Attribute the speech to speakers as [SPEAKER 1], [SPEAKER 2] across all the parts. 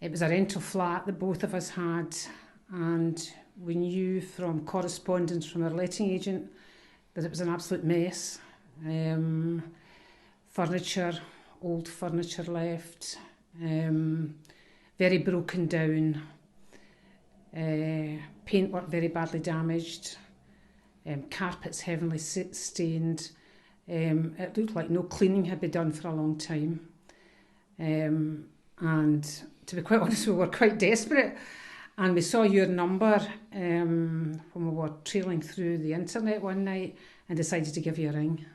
[SPEAKER 1] It was a rental flat that both of us had, and we knew from correspondence from our letting agent that it was an absolute mess. Furniture, old furniture left, very broken down, paintwork very badly damaged, carpets heavily stained. It looked like no cleaning had been done for a long time. And to be quite honest, we were quite desperate. And we saw your number when we were trailing through the internet one night and decided to give you a ring.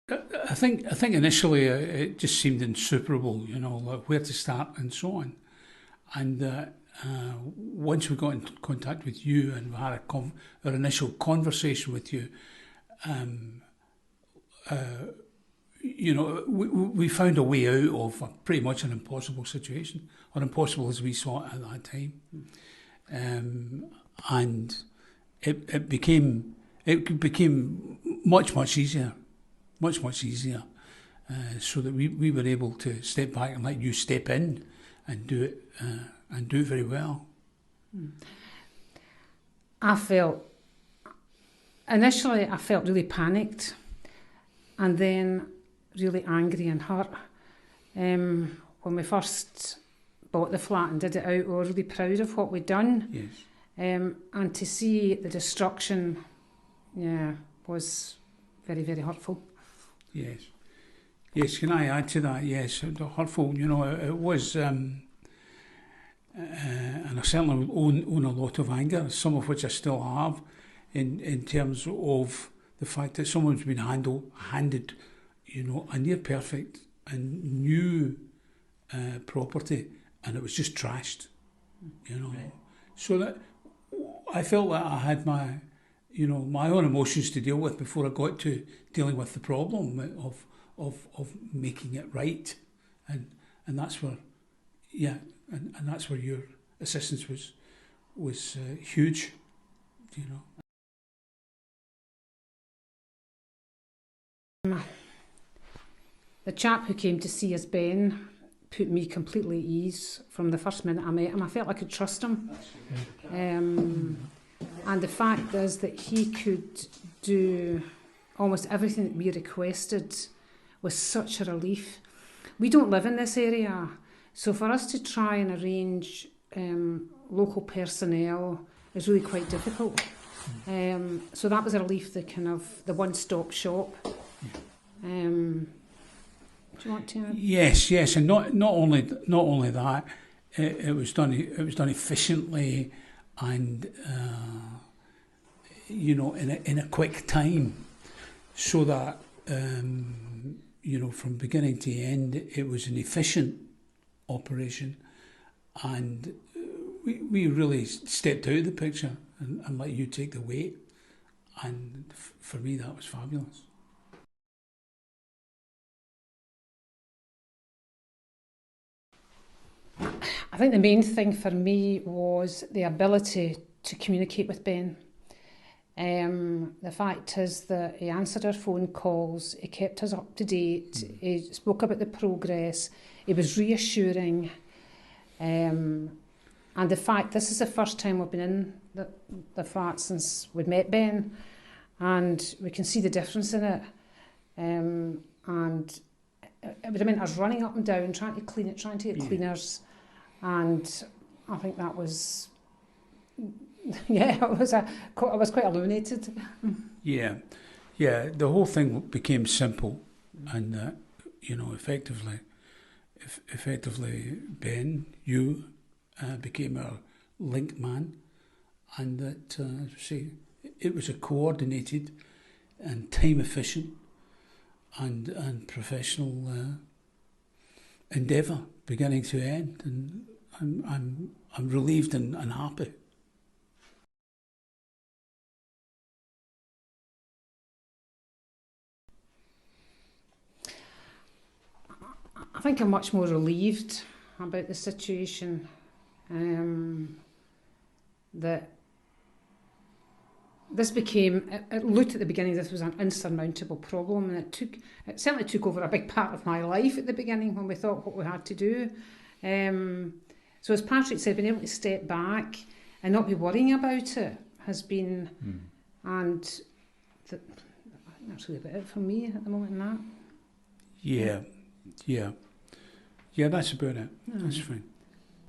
[SPEAKER 2] I think initially it just seemed insuperable, you know, like where to start and so on. And once we got in contact with you and we had our initial conversation with you, you know, we found a way out of pretty much an impossible situation, or impossible as we saw it at that time. And it became much easier, much easier, so that we were able to step back and let you step in and do it very well.
[SPEAKER 1] Initially I felt really panicked, and then really angry and hurt. When we first bought the flat and did it out, we were really proud of what we'd done.
[SPEAKER 2] Yes.
[SPEAKER 1] And to see the destruction, was very, very hurtful.
[SPEAKER 2] Yes. Yes, can I add to that? Yes, hurtful, you know, it was, and I certainly own a lot of anger, some of which I still have, in terms of the fact that someone's been handed, you know, a near perfect and new property, and it was just trashed, you know. Right. So that I felt that I had my own emotions to deal with before I got to dealing with the problem of making it right, and that's where, and that's where your assistance was huge, you know.
[SPEAKER 1] The chap who came to see us, Ben, put me completely at ease from the first minute I met him. I felt I could trust him. And the fact is that he could do almost everything that we requested was such a relief. We don't live in this area, so for us to try and arrange local personnel is really quite difficult. So that was a relief, the one-stop shop. Do you want to add?
[SPEAKER 2] Yes, and not only that, it was done efficiently, and you know, in a quick time, so that you know, from beginning to end, it was an efficient operation, and we really stepped out of the picture and let you take the weight, and for me that was fabulous.
[SPEAKER 1] I think the main thing for me was the ability to communicate with Ben. The fact is that he answered our phone calls, he kept us up to date, he spoke about the progress, he was reassuring, and the fact this is the first time we've been in the flat since we'd met Ben, and we can see the difference in it, and it would have meant us running up and down, trying to clean it, trying to get cleaners, and I think that was... I was quite illuminated.
[SPEAKER 2] Yeah, the whole thing became simple, and you know, effectively, Ben, you became our link man, and that it was a coordinated and time efficient and professional endeavour, beginning to end, and I'm relieved and happy.
[SPEAKER 1] I think I'm much more relieved about the situation, that this became, it looked at the beginning this was an insurmountable problem, and it certainly took over a big part of my life at the beginning when we thought what we had to do. So as Patrick said, being able to step back and not be worrying about it has been, and I think that's really about it for me at the moment in that.
[SPEAKER 2] Yeah, that's about it. That's fine.